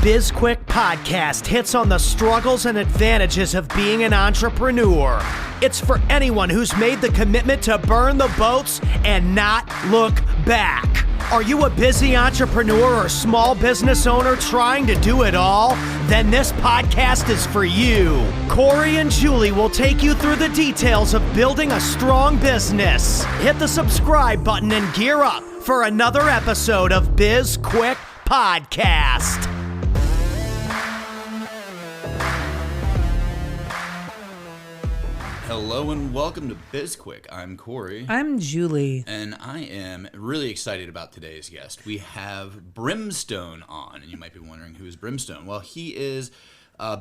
BizQuik podcast hits on the struggles and advantages of being an entrepreneur. It's for anyone who's made the commitment to burn the boats and not look back. Are you a busy entrepreneur or small business owner trying to do it all? Then this podcast is for you. Corey and Julie will take you through the details of building a strong business. Hit the subscribe button and gear up for another episode of BizQuik Podcast. Hello and welcome to BizQuik. I'm Corey. I'm Julie. And I am really excited about today's guest. We have Brimstone on, and you might be wondering who is Brimstone. Well, he is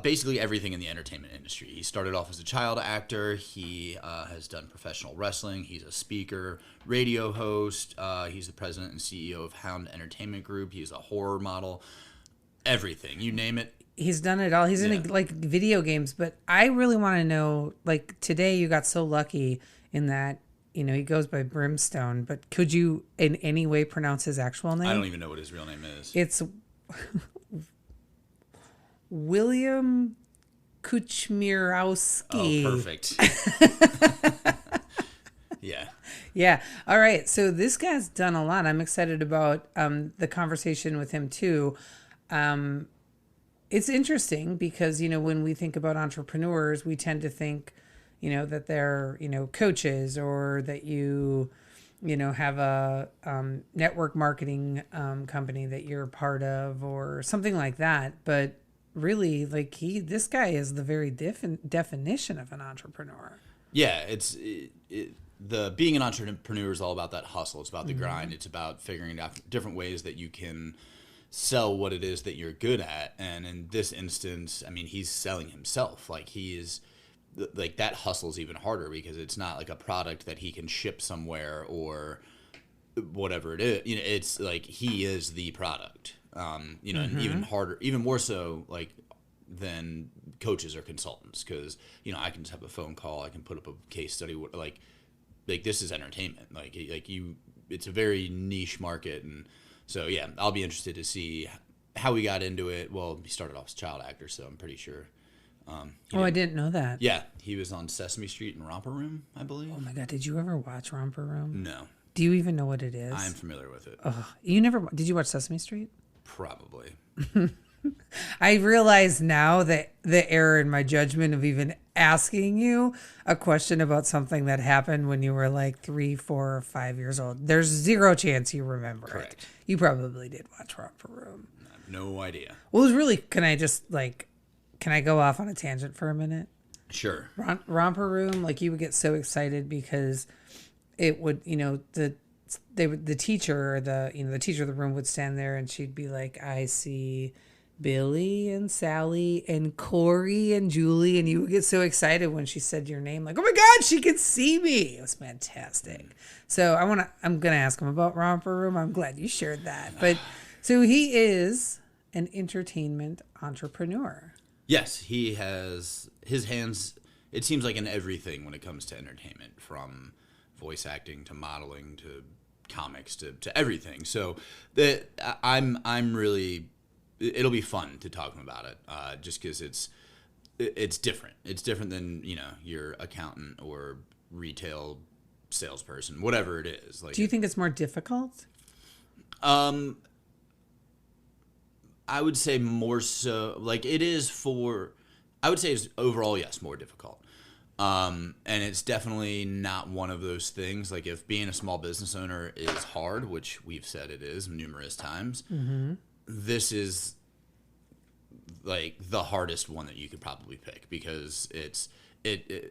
basically everything in the entertainment industry. He started off as a child actor. He has done professional wrestling. He's a speaker, radio host. He's the president and CEO of Hound Entertainment Group. He's a horror model. Everything. You name it. He's done it all. He's in like video games, but I really want to know, like today you got so lucky in that, you know, he goes by Brimstone, but could you in any way pronounce his actual name? I don't even know what his real name is. It's William Kuchmirowski. Oh, perfect. Yeah. Yeah. All right. So this guy's done a lot. I'm excited about the conversation with him too. It's interesting because, you know, when we think about entrepreneurs, we tend to think, you know, that they're, you know, coaches or that you know, have a network marketing company that you're a part of or something like that. But really, like this guy is the very definition of an entrepreneur. Yeah, being an entrepreneur is all about that hustle. It's about the grind. It's about figuring out different ways that you can sell what it is that you're good at. And in this instance, I mean, he's selling himself. Like he is, like that hustle's even harder because it's not like a product that he can ship somewhere or whatever it is. You know, it's like he is the product. You know, and even harder, even more so like than coaches or consultants, because you know I can just have a phone call, I can put up a case study, like this is entertainment. Like you, it's a very niche market. And so, yeah, I'll be interested to see how we got into it. Well, he started off as a child actor, so I'm pretty sure. I didn't know that. Yeah, he was on Sesame Street and Romper Room, I believe. Oh, my God. Did you ever watch Romper Room? No. Do you even know what it is? I'm familiar with it. Oh, you never... Did you watch Sesame Street? Probably. I realize now that the error in my judgment of even asking you a question about something that happened when you were like 3, 4, or 5 years old. There's zero chance you remember Correct. it. You probably did watch Romper Room. I have no idea. Well, it was really, can I go off on a tangent for a minute? Sure. Romper Room, like you would get so excited because it would, you know, the teacher or the teacher of the room would stand there and she'd be like, I see Billy and Sally and Corey and Julie, and you would get so excited when she said your name, like, oh my God, she could see me. It was fantastic. So I'm gonna ask him about Romper Room. I'm glad you shared that. But so he is an entertainment entrepreneur. Yes, he has his hands, it seems like, in everything when it comes to entertainment, from voice acting to modeling to comics to everything. So I'm really, it'll be fun to talk about it, just because it's different. It's different than, you know, your accountant or retail salesperson, whatever it is. Like, do you think it's more difficult? I would say more so. Like it is I would say it's overall, yes, more difficult. And it's definitely not one of those things. Like if being a small business owner is hard, which we've said it is numerous times, this is like the hardest one that you could probably pick because it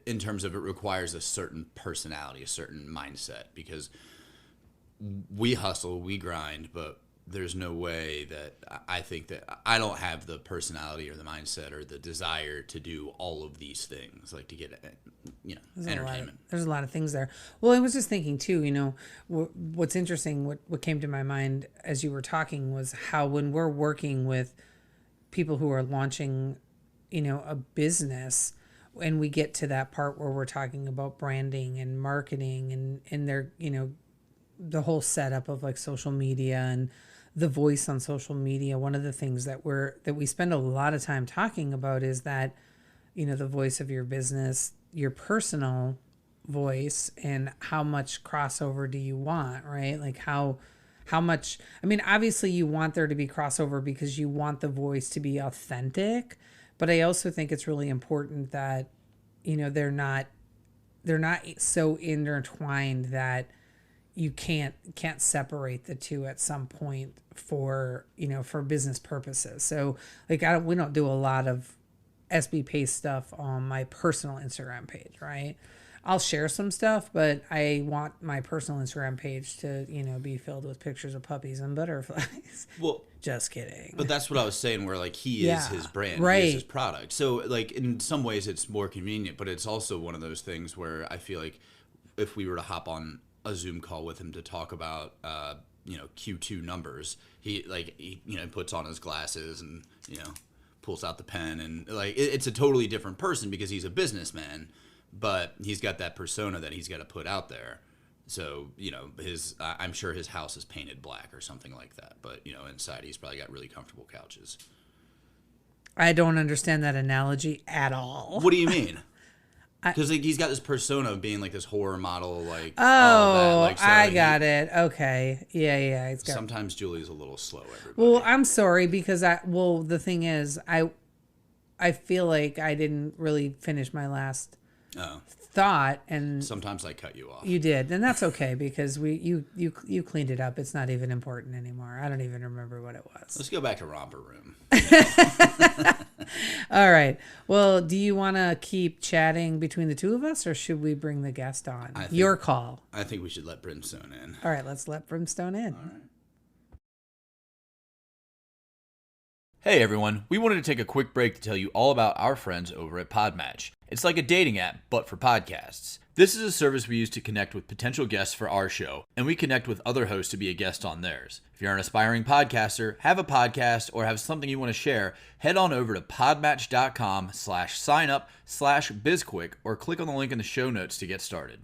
in terms of it requires a certain personality, a certain mindset, because we hustle, we grind, but there's no way that I think that I don't have the personality or the mindset or the desire to do all of these things, like to get, you know, entertainment. There's a lot of things there. Well, I was just thinking too, you know, what's interesting, what came to my mind as you were talking was how when we're working with people who are launching, you know, a business, and we get to that part where we're talking about branding and marketing and their, you know, the whole setup of like social media and the voice on social media, one of the things that we spend a lot of time talking about is that, the voice of your business, your personal voice, and how much crossover do you want, right? Like how much, obviously you want there to be crossover because you want the voice to be authentic, but I also think it's really important that, they're not so intertwined that you can't separate the two at some point for business purposes. So like we don't do a lot of SB Pace stuff on my personal Instagram page, right? I'll share some stuff, but I want my personal Instagram page to, be filled with pictures of puppies and butterflies. Well, just kidding. But that's what I was saying, where like he is his brand, right. He is his product. So like in some ways it's more convenient, but it's also one of those things where I feel like if we were to hop on a Zoom call with him to talk about, Q2 numbers, he puts on his glasses and, pulls out the pen and like, it's a totally different person because he's a businessman, but he's got that persona that he's got to put out there. So, I'm sure his house is painted black or something like that. But, inside he's probably got really comfortable couches. I don't understand that analogy at all. What do you mean? Because he's got this persona of being like this horror model, like all that. Like, so I got it. Okay, yeah. It's got. Sometimes Julie's a little slow. Everybody. Well, I'm sorry because the thing is, I feel like I didn't really finish my last thought, and sometimes I cut you off. You did, and that's okay because you cleaned it up. It's not even important anymore. I don't even remember what it was. Let's go back to Romper Room. All right. Well, do you want to keep chatting between the two of us, or should we bring the guest on? Your call. I think we should let Brimstone in. All right, let's let Brimstone in. All right. Hey everyone, we wanted to take a quick break to tell you all about our friends over at PodMatch. It's like a dating app, but for podcasts. This is a service we use to connect with potential guests for our show, and we connect with other hosts to be a guest on theirs. If you're an aspiring podcaster, have a podcast, or have something you want to share, head on over to podmatch.com/signup/BizQuik or click on the link in the show notes to get started.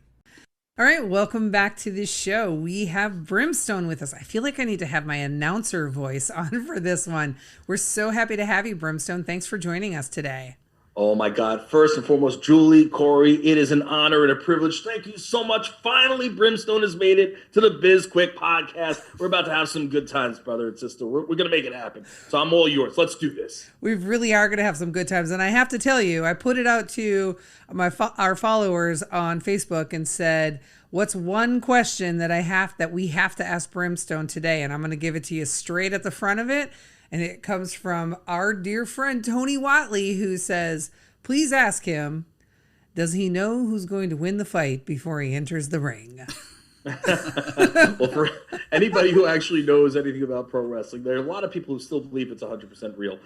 All right, welcome back to the show. We have Brimstone with us. I feel like I need to have my announcer voice on for this one. We're so happy to have you, Brimstone. Thanks for joining us today. Oh my God. First and foremost, Julie, Corey, it is an honor and a privilege. Thank you so much. Finally, Brimstone has made it to the BizQuik podcast. We're about to have some good times, brother and sister. We're going to make it happen. So I'm all yours. Let's do this. We really are going to have some good times. And I have to tell you, I put it out to our followers on Facebook and said, what's one question that we have to ask Brimstone today? And I'm going to give it to you straight at the front of it. And it comes from our dear friend, Tony Watley, who says, please ask him, does he know who's going to win the fight before he enters the ring? Well, for anybody who actually knows anything about pro wrestling, there are a lot of people who still believe it's 100% real.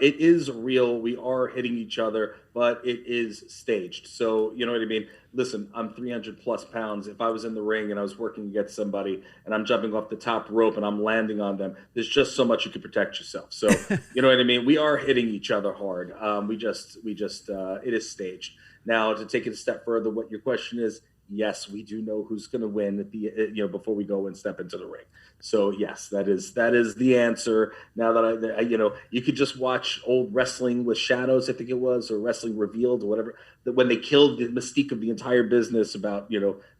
It is real. We are hitting each other, but it is staged. So, you know what I mean? Listen, I'm 300 plus pounds. If I was in the ring and I was working against somebody and I'm jumping off the top rope and I'm landing on them, there's just so much you can protect yourself. So, you know what I mean? We are hitting each other hard. It is staged. Now, to take it a step further, what your question is, yes, we do know who's going to win at the before we go and step into the ring. So yes, that is the answer. Now that I you could just watch old Wrestling with Shadows, I think it was, or Wrestling Revealed or whatever, that when they killed the mystique of the entire business about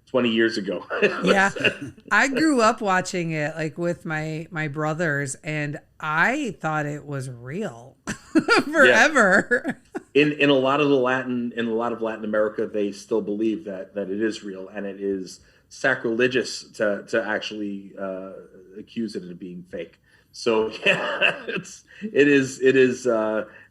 20 years ago. Yeah, I grew up watching it like with my brothers, and I thought it was real forever. Yeah. In a lot of Latin America, they still believe that it is real, and it is sacrilegious to actually accuse it of being fake. So yeah, it is.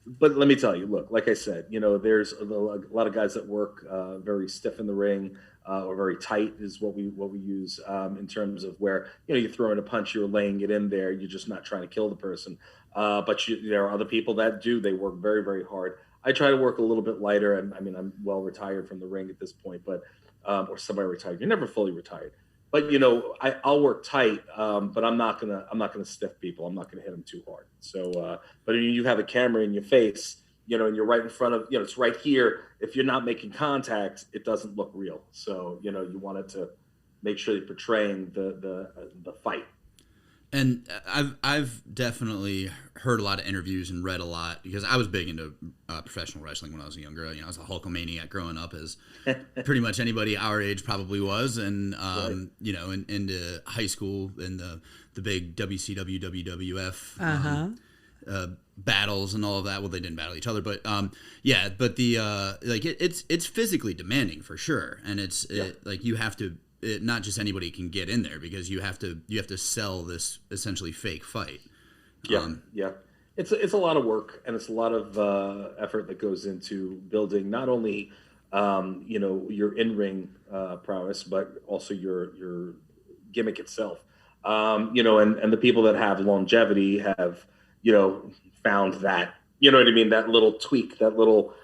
But let me tell you, look, like I said, there's a lot of guys that work very stiff in the ring. Or very tight is what we use in terms of where you throw in a punch, you're laying it in there, you're just not trying to kill the person. But there are other people that do. They work very, very hard. I try to work a little bit lighter, and I mean I'm well retired from the ring at this point, but or semi-retired. You're never fully retired, but I'll work tight, but I'm not gonna stiff people. I'm not gonna hit them too hard. So, but when you have a camera in your face, and you're right in front of, it's right here. If you're not making contact, it doesn't look real. So, you want it to make sure you're portraying the fight. And I've definitely heard a lot of interviews and read a lot because I was big into professional wrestling when I was younger. I was a Hulkamaniac growing up, as pretty much anybody our age probably was. And right. Into high school in the big WCW, WWF battles and all of that. Well, they didn't battle each other, but it's physically demanding for sure, and you have to. Not just anybody can get in there because you have to sell this essentially fake fight. It's a lot of work, and it's a lot of effort that goes into building not only your in-ring prowess, but also your gimmick itself. And the people that have longevity have found that that little tweak, that little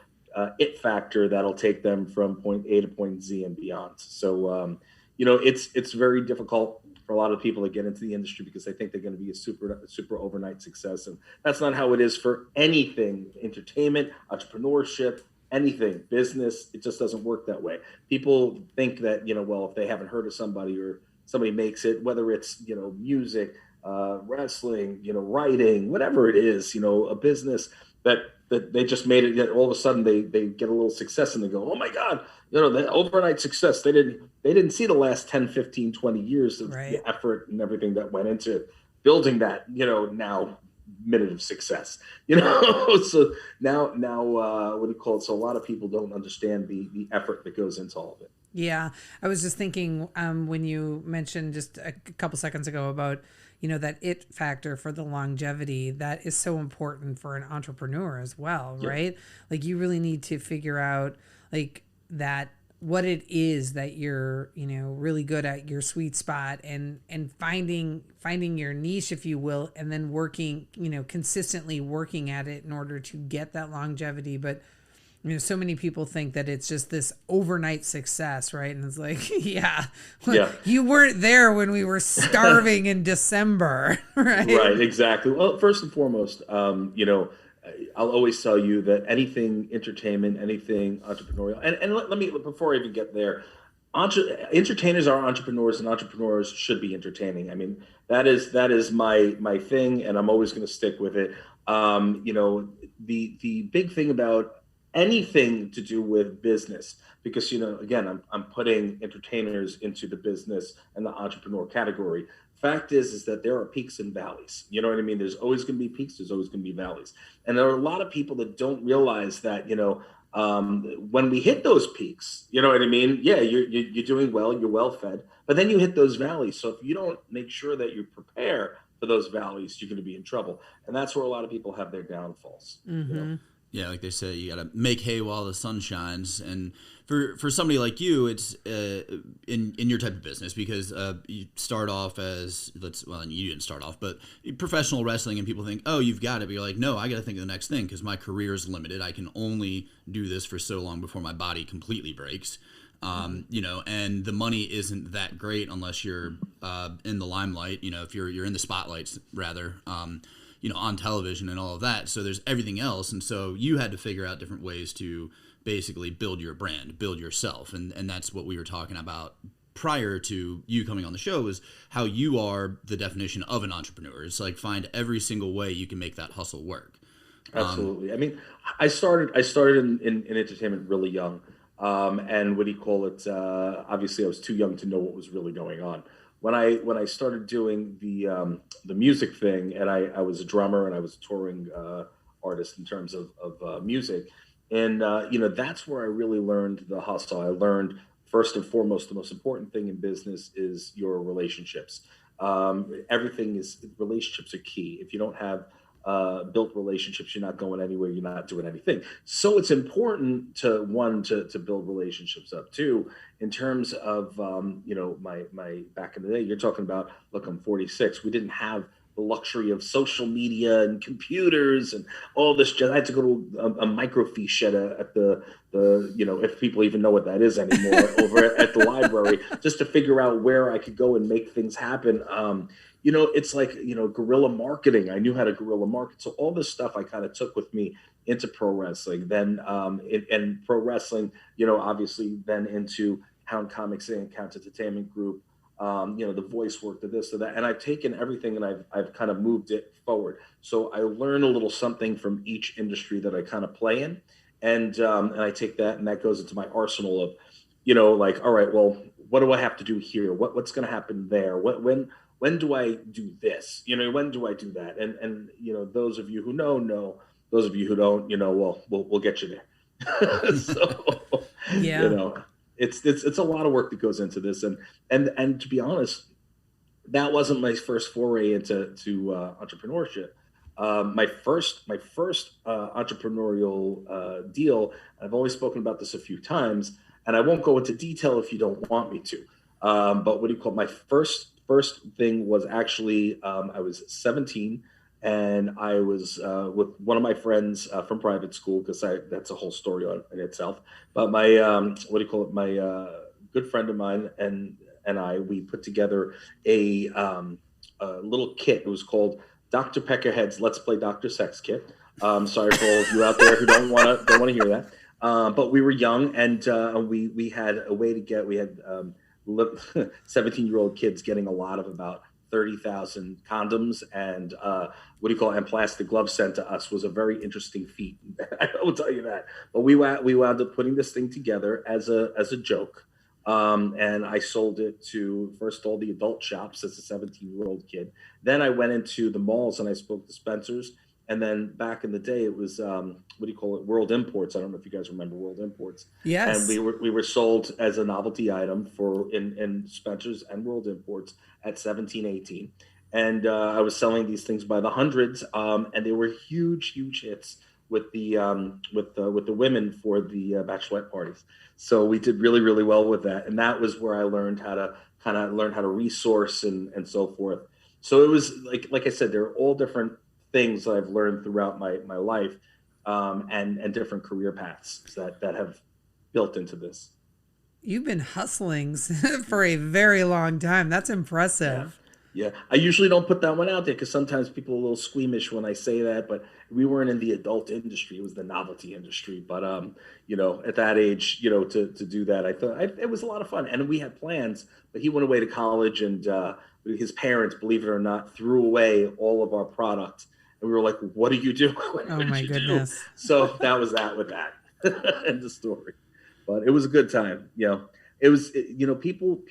it factor that'll take them from point A to point Z and beyond. So it's very difficult for a lot of people to get into the industry because they think they're going to be a super overnight success. And that's not how it is for anything, entertainment, entrepreneurship, anything, business. It just doesn't work that way. People think that, if they haven't heard of somebody or somebody makes it, whether it's, music, wrestling, writing, whatever it is, a business that they just made it, all of a sudden they get a little success and they go, oh my God, the overnight success. They didn't see the last 10, 15, 20 years of the effort and everything that went into building that, now minute of success, so now what do you call it? So a lot of people don't understand the effort that goes into all of it. Yeah. I was just thinking when you mentioned just a couple seconds ago about, that it factor for the longevity, that is so important for an entrepreneur as well, right? Like you really need to figure out like that, what it is that you're, really good at, your sweet spot, and finding your niche, if you will, and then working, consistently working at it in order to get that longevity. But so many people think that it's just this overnight success, right? And it's like, you weren't there when we were starving in December, right? Right, exactly. Well, first and foremost, I'll always tell you that anything entertainment, anything entrepreneurial, and let me, before I even get there, entertainers are entrepreneurs, and entrepreneurs should be entertaining. I mean, that is my thing, and I'm always going to stick with it. The big thing about anything to do with business, because again, I'm putting entertainers into the business and the entrepreneur category. Fact is that there are peaks and valleys. You know what I mean? There's always going to be peaks. There's always going to be valleys. And there are a lot of people that don't realize that, when we hit those peaks, you know what I mean? Yeah, you're doing well. You're well fed. But then you hit those valleys. So if you don't make sure that you prepare for those valleys, you're going to be in trouble. And that's where a lot of people have their downfalls. Mm-hmm. Yeah, like they say, you got to make hay while the sun shines. And for somebody like you, it's in your type of business, because you start off as, you didn't start off, but professional wrestling, and people think, oh, you've got it. But you're like, no, I got to think of the next thing, because my career is limited. I can only do this for so long before my body completely breaks. And the money isn't that great unless you're in the limelight, if you're in the spotlights, rather. On television and all of that. So there's everything else. And so you had to figure out different ways to basically build your brand, build yourself. And that's what we were talking about prior to you coming on the show, is how you are the definition of an entrepreneur. It's like, find every single way you can make that hustle work. Absolutely. I mean, I started in entertainment really young. And what do you call it? Obviously I was too young to know what was really going on. When I started doing the music thing, and I was a drummer and I was a touring artist in terms of music, and that's where I really learned the hustle. I learned, first and foremost, the most important thing in business is your relationships. Relationships are key. If you don't have built relationships, you're not going anywhere, you're not doing anything. So it's important to build relationships up. Two, in terms of my back in the day, you're talking about, look, I'm 46. We didn't have the luxury of social media and computers and all this. I had to go to a microfiche shed at the if people even know what that is anymore, over at the library, just to figure out where I could go and make things happen. It's like, guerrilla marketing. I knew how to guerrilla market. So all this stuff I kind of took with me into pro wrestling. Then and pro wrestling, obviously then into Hound Comics Inc., Hound Entertainment Group, the voice work, to this, to that. And I've taken everything and I've kind of moved it forward. So I learn a little something from each industry that I kind of play in. And I take that and that goes into my arsenal of, like, all right, well, what do I have to do here? What's going to happen there? When do I do this? When do I do that? And those of you who know. Those of you who don't, well, we'll get you there. So, Yeah. it's a lot of work that goes into this, and to be honest, that wasn't my first foray into entrepreneurship. My first entrepreneurial deal. I've always spoken about this a few times, and I won't go into detail if you don't want me to. But what do you call it? My first thing was actually I was 17, and I was with one of my friends from private school, because that's a whole story in itself. But my what do you call it? My good friend of mine and we put together a little kit. It was called Dr. Peckerhead's Let's Play Dr. Sex Kit. Sorry for all of you out there who don't want to hear that. But we were young, and we had a way to get. We had 17-year-old kids getting a lot of about 30,000 condoms, and and plastic gloves sent to us was a very interesting feat. I will tell you that. But we wound up putting this thing together as a joke. And I sold it to first all the adult shops as a 17-year-old kid. Then I went into the malls and I spoke to Spencer's. And then back in the day, it was World Imports. I don't know if you guys remember World Imports. Yes. And we were sold as a novelty item in Spencer's and World Imports at 17, 18. And I was selling these things by the hundreds, and they were huge hits with the women for the bachelorette parties. So we did really, really well with that, and that was where I learned how to resource and so forth. So it was like I said, there are all different things that I've learned throughout my life, and different career paths that have built into this. You've been hustling for a very long time. That's impressive. Yeah, I usually don't put that one out there because sometimes people are a little squeamish when I say that, but we weren't in the adult industry. It was the novelty industry. But, at that age, to do that, I thought it was a lot of fun. And we had plans, but he went away to college, and his parents, believe it or not, threw away all of our product. And we were like, what do you do? Oh, my goodness. So that was that with that. End of story. But it was a good time. It was, people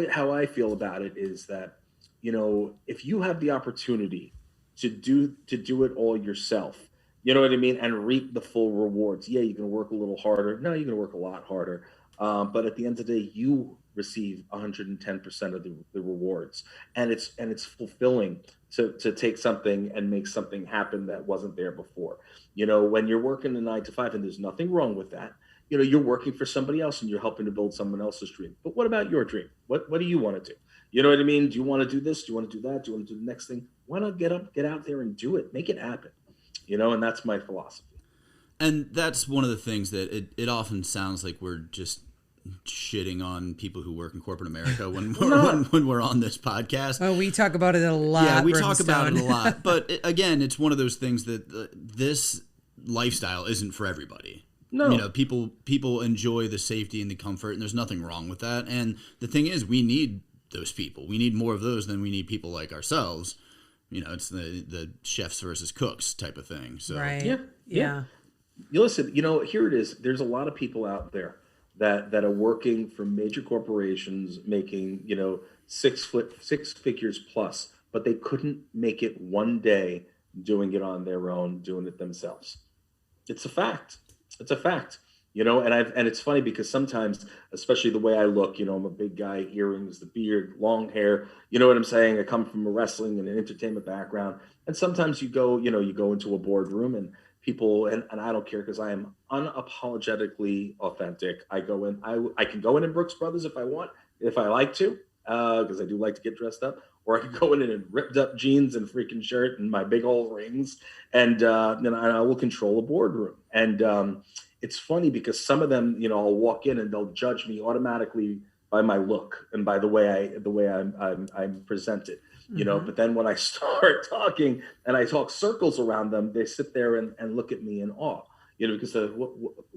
how I feel about it is that, if you have the opportunity to do it all yourself, you know what I mean, and reap the full rewards. Yeah, you can work a little harder. No, you're going to work a lot harder. But at the end of the day, you receive 110% of the rewards, and it's fulfilling to take something and make something happen that wasn't there before. When you're working a 9 to 5, and there's nothing wrong with that. You're working for somebody else and you're helping to build someone else's dream. But what about your dream? What do you want to do? You know what I mean? Do you want to do this? Do you want to do that? Do you want to do the next thing? Why not get out there and do it? Make it happen. And that's my philosophy. And that's one of the things that it often sounds like we're just shitting on people who work in corporate America when we're on this podcast. Oh, we talk about it a lot. Yeah, we talk about it a lot. But again, it's one of those things that this lifestyle isn't for everybody. No. People enjoy the safety and the comfort, and there's nothing wrong with that. And the thing is, we need those people. We need more of those than we need people like ourselves. It's the chefs versus cooks type of thing. So right. Yeah. You listen, here it is. There's a lot of people out there that are working for major corporations, making, six figures plus, but they couldn't make it one day doing it on their own, doing it themselves. It's a fact. It's a fact, and it's funny because sometimes, especially the way I look, I'm a big guy, earrings, the beard, long hair, you know what I'm saying? I come from a wrestling and an entertainment background. And sometimes you go into a boardroom and people, and I don't care because I am unapologetically authentic. I go in, I can go in Brooks Brothers if I want, if I like to, because I do like to get dressed up. Or I could go in ripped up jeans and freaking shirt and my big old rings, and then I will control a boardroom. And it's funny because some of them, I'll walk in and they'll judge me automatically by my look and by the way I'm presented, But then when I start talking and I talk circles around them, they sit there and look at me in awe, because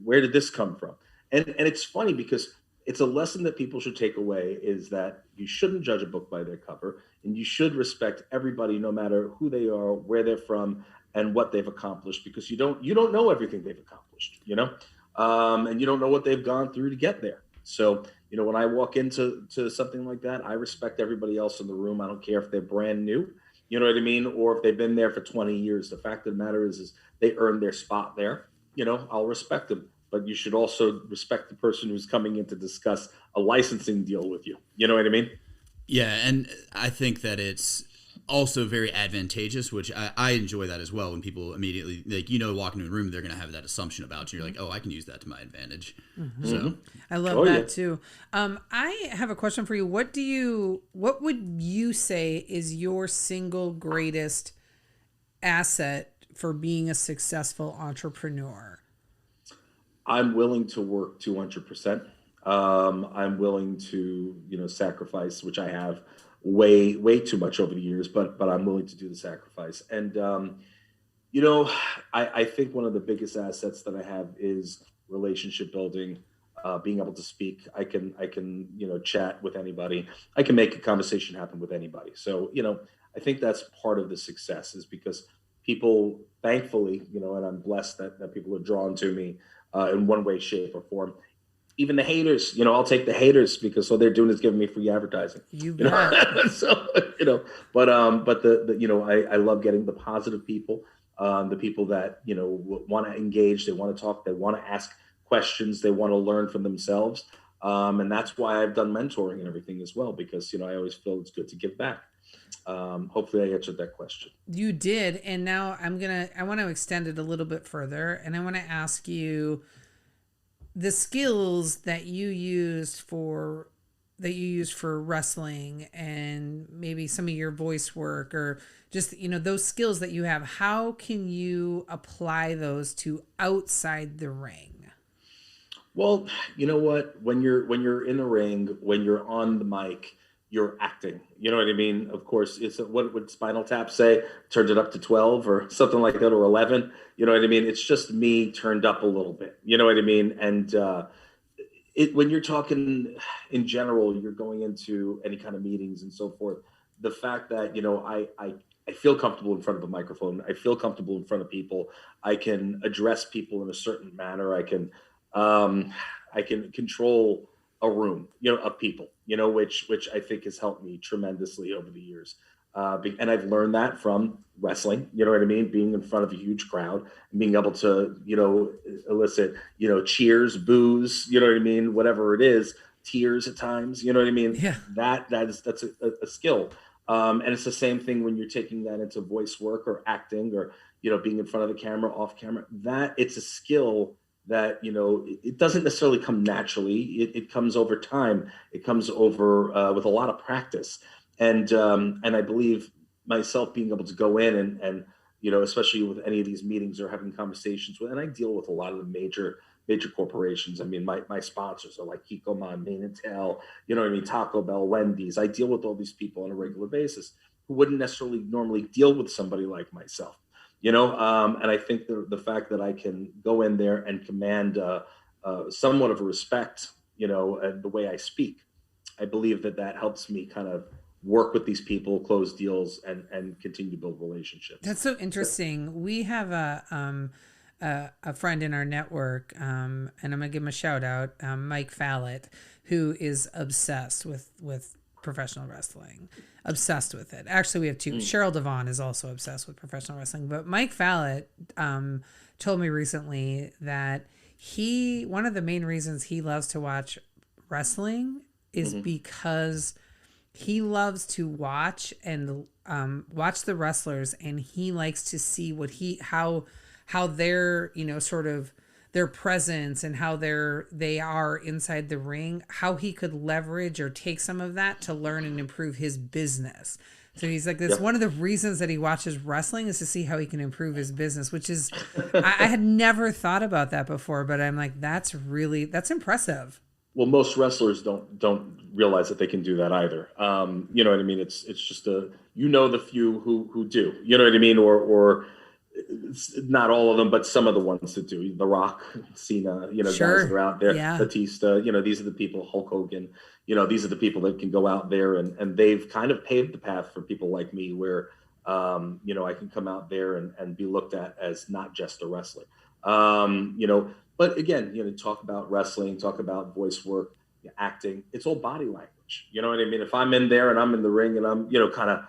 where did this come from? And it's funny because it's a lesson that people should take away, is that you shouldn't judge a book by their cover, and you should respect everybody, no matter who they are, where they're from, and what they've accomplished, because you don't know everything they've accomplished, and you don't know what they've gone through to get there. So, when I walk into something like that, I respect everybody else in the room. I don't care if they're brand new, you know what I mean, or if they've been there for 20 years. The fact of the matter is they earned their spot there. I'll respect them. But you should also respect the person who's coming in to discuss a licensing deal with you. You know what I mean? Yeah, and I think that it's also very advantageous, which I enjoy that as well, when people immediately, walking into a room, they're going to have that assumption about you. You're like, oh, I can use that to my advantage. Mm-hmm. So I love that too. I have a question for you. What would you say is your single greatest asset for being a successful entrepreneur? I'm willing to work 200%. I'm willing to, sacrifice, which I have way too much over the years, but I'm willing to do the sacrifice. And, I think one of the biggest assets that I have is relationship building, being able to speak. I can, chat with anybody. I can make a conversation happen with anybody. So, I think that's part of the success, is because people, thankfully, and I'm blessed that people are drawn to me in one way, shape, or form. Even the haters, I'll take the haters, because all they're doing is giving me free advertising. You bet. So, but I love getting the positive people, the people that, want to engage, they want to talk, they want to ask questions, they want to learn from themselves. And that's why I've done mentoring and everything as well, because, I always feel it's good to give back. Hopefully I answered that question. You did. And now I want to extend it a little bit further. And I want to ask you the skills that you used for wrestling, and maybe some of your voice work, or just, those skills that you have. How can you apply those to outside the ring? Well, you know what? When you're in the ring, when you're on the mic, you're acting. You know what I mean? Of course, it's what would Spinal Tap say? Turned it up to 12 or something like that, or 11. You know what I mean? It's just me turned up a little bit. You know what I mean? And when you're talking in general, you're going into any kind of meetings and so forth. The fact that, I feel comfortable in front of a microphone. I feel comfortable in front of people. I can address people in a certain manner. I can control a room, of people, which I think has helped me tremendously over the years. And I've learned that from wrestling, you know what I mean? Being in front of a huge crowd and being able to, elicit, cheers, boos, you know what I mean? Whatever it is, tears at times, you know what I mean? Yeah. That's a skill. And it's the same thing when you're taking that into voice work or acting, or, being in front of the camera, off camera, that it's a skill that, it doesn't necessarily come naturally. It comes over time. It comes over with a lot of practice. And I believe myself being able to go in and especially with any of these meetings or having conversations with, and I deal with a lot of the major corporations. I mean, my sponsors are like Kikkoman, Mane and Tail, Taco Bell, Wendy's. I deal with all these people on a regular basis who wouldn't necessarily normally deal with somebody like myself. And I think the fact that I can go in there and command somewhat of a respect, and the way I speak, I believe that helps me kind of work with these people, close deals, and continue to build relationships. That's so interesting. We have a friend in our network, and I'm gonna give him a shout out, Mike Fallot, who is obsessed with professional wrestling. Obsessed with it. Actually, we have two. Cheryl Devon is also obsessed with professional wrestling, but Mike Fallot told me recently that one of the main reasons he loves to watch wrestling is because he loves to watch watch the wrestlers, and he likes to see how their sort of their presence and how they are inside the ring, how he could leverage or take some of that to learn and improve his business. So he's like, that's one of the reasons that he watches wrestling, is to see how he can improve his business, which is, I had never thought about that before, but I'm like, that's impressive. Well, most wrestlers don't realize that they can do that either. You know what I mean? It's just the few who do, you know what I mean? Or it's not all of them, but some of the ones that do. The Rock, Cena, guys that are out there. Yeah. Batista, these are the people. Hulk Hogan, these are the people that can go out there and they've kind of paved the path for people like me, where I can come out there and be looked at as not just a wrestler. But again, talk about wrestling, talk about voice work, acting. It's all body language. You know what I mean? If I'm in there and I'm in the ring and I'm, kind of,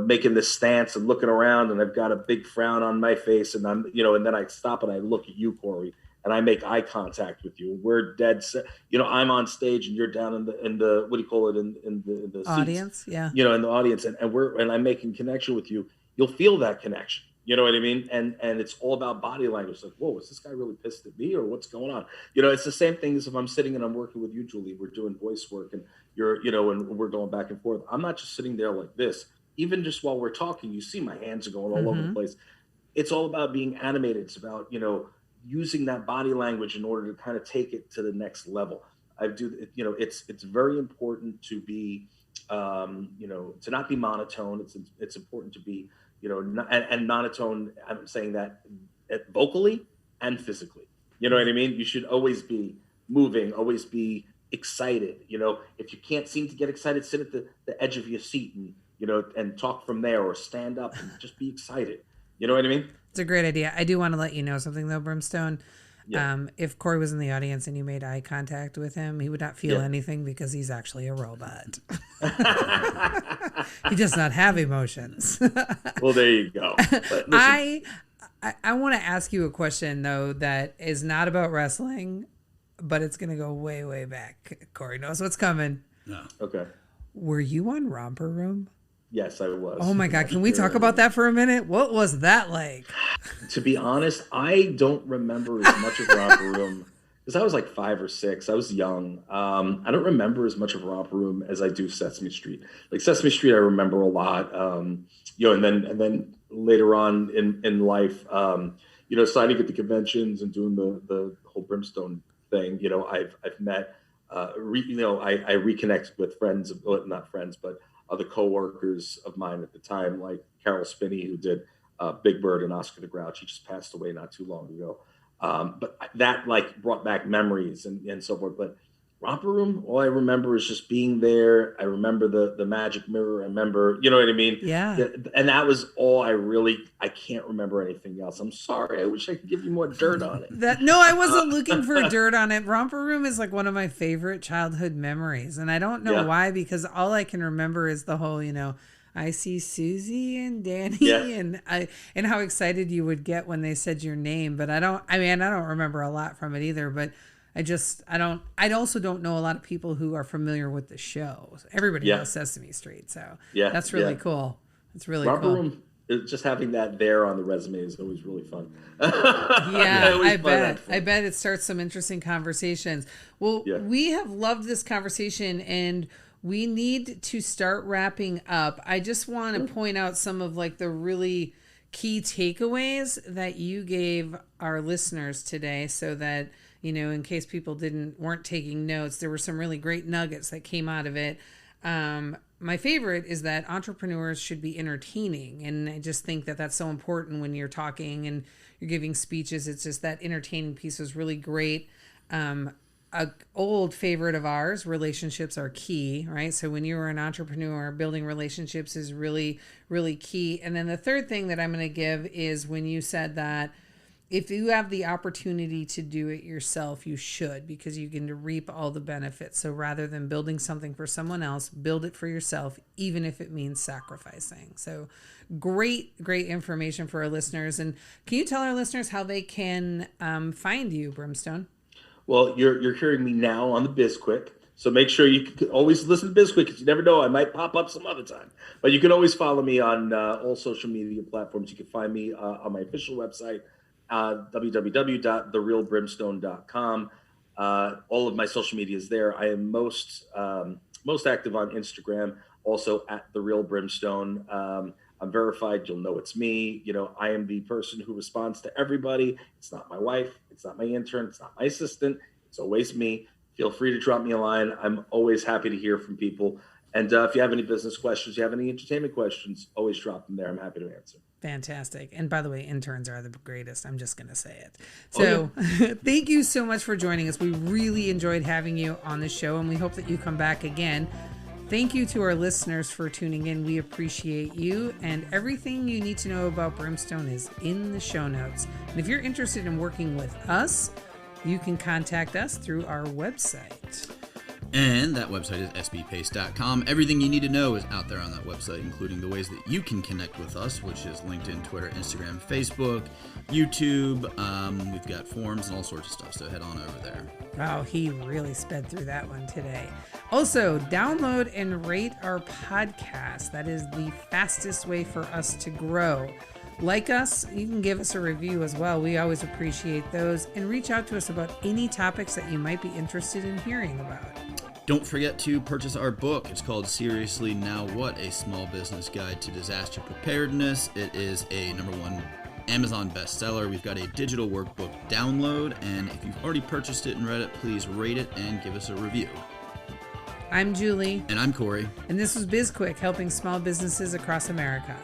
making this stance and looking around and I've got a big frown on my face and I'm, and then I stop and I look at you, Corey, and I make eye contact with you. We're dead set. I'm on stage and you're down in the what do you call it, in the audience, seats, yeah. In the audience, and I'm making connection with you. You'll feel that connection. You know what I mean? And it's all about body language. Like, whoa, is this guy really pissed at me or what's going on? It's the same thing as if I'm sitting and I'm working with you, Julie. We're doing voice work and you're, and we're going back and forth. I'm not just sitting there like this. Even just while we're talking, you see my hands are going all over the place. It's all about being animated. It's about, using that body language in order to kind of take it to the next level. It's very important to be, to not be monotone. It's important to be, and monotone, I'm saying that vocally and physically. You know what I mean? You should always be moving, always be excited. If you can't seem to get excited, sit at the edge of your seat and talk from there, or stand up and just be excited. You know what I mean? It's a great idea. I do want to let you know something though, Brimstone. Yeah. If Corey was in the audience and you made eye contact with him, he would not feel anything because he's actually a robot. He does not have emotions. Well, there you go. But I want to ask you a question though that is not about wrestling, but it's going to go way, way back. Corey knows what's coming. No. Okay. Were you on Romper Room? Yes, I was. Oh my God. Can we talk about that for a minute? What was that like? To be honest, I don't remember as much of Romper Room because I was like 5 or 6. I was young. I don't remember as much of Romper Room as I do Sesame Street. Like Sesame Street, I remember a lot. And then later on in life, signing at the conventions and doing the whole Brimstone thing. I've met, I reconnect with friends, not friends, but other coworkers of mine at the time, like Carol Spinney, who did Big Bird and Oscar the Grouch. He just passed away not too long ago. But that brought back memories and so forth. But Romper Room, all I remember is just being there. I remember the magic mirror. I remember, you know what I mean? Yeah. And that was all I can't remember anything else. I'm sorry. I wish I could give you more dirt on it. No, I wasn't looking for dirt on it. Romper Room is like one of my favorite childhood memories. And I don't know why, because all I can remember is the whole, I see Susie and Danny and how excited you would get when they said your name. But I don't remember a lot from it either, but I also don't know a lot of people who are familiar with the show. Everybody knows Sesame Street. So that's really cool. It's really Romper cool. Room, just having that there on the resume is always really fun. I bet it starts some interesting conversations. Well, we have loved this conversation and we need to start wrapping up. I just want to point out some of the really key takeaways that you gave our listeners today so that, in case people weren't taking notes, there were some really great nuggets that came out of it. My favorite is that entrepreneurs should be entertaining. And I just think that that's so important when you're talking and you're giving speeches. It's just that entertaining piece was really great. A old favorite of ours, relationships are key, right? So when you are an entrepreneur, building relationships is really, really key. And then the third thing that I'm going to give is when you said that if you have the opportunity to do it yourself, you should, because you can reap all the benefits. So rather than building something for someone else, build it for yourself, even if it means sacrificing. So great information for our listeners. And can you tell our listeners how they can find you, Brimstone? Well, you're hearing me now on the BizQuik. So make sure you can always listen to BizQuik because you never know, I might pop up some other time. But you can always follow me on all social media platforms. You can find me on my official website, www.therealbrimstone.com. All of my social media is there. I am most active on Instagram, also at The Real Brimstone. I'm verified. You'll know it's me. I am the person who responds to everybody. It's not my wife. It's not my intern. It's not my assistant. It's always me. Feel free to drop me a line. I'm always happy to hear from people. And if you have any business questions, you have any entertainment questions, always drop them there. I'm happy to answer. Fantastic. And by the way, interns are the greatest. I'm just going to say it. So thank you so much for joining us. We really enjoyed having you on the show, and we hope that you come back again. Thank you to our listeners for tuning in. We appreciate you, and everything you need to know about Brimstone is in the show notes. And if you're interested in working with us, you can contact us through our website. And that website is sbpace.com. Everything you need to know is out there on that website, including the ways that you can connect with us, which is LinkedIn, Twitter, Instagram, Facebook, YouTube. We've got forums and all sorts of stuff, so head on over there. Wow, he really sped through that one today. Also, download and rate our podcast. That is the fastest way for us to grow. Like us, you can give us a review as well. We always appreciate those. And reach out to us about any topics that you might be interested in hearing about. Don't forget to purchase our book. It's called Seriously Now What? A Small Business Guide to Disaster Preparedness. It is a #1 Amazon bestseller. We've got a digital workbook download, and if you've already purchased it and read it, please rate it and give us a review. I'm Julie. And I'm Corey. And this was BizQuik, helping small businesses across America.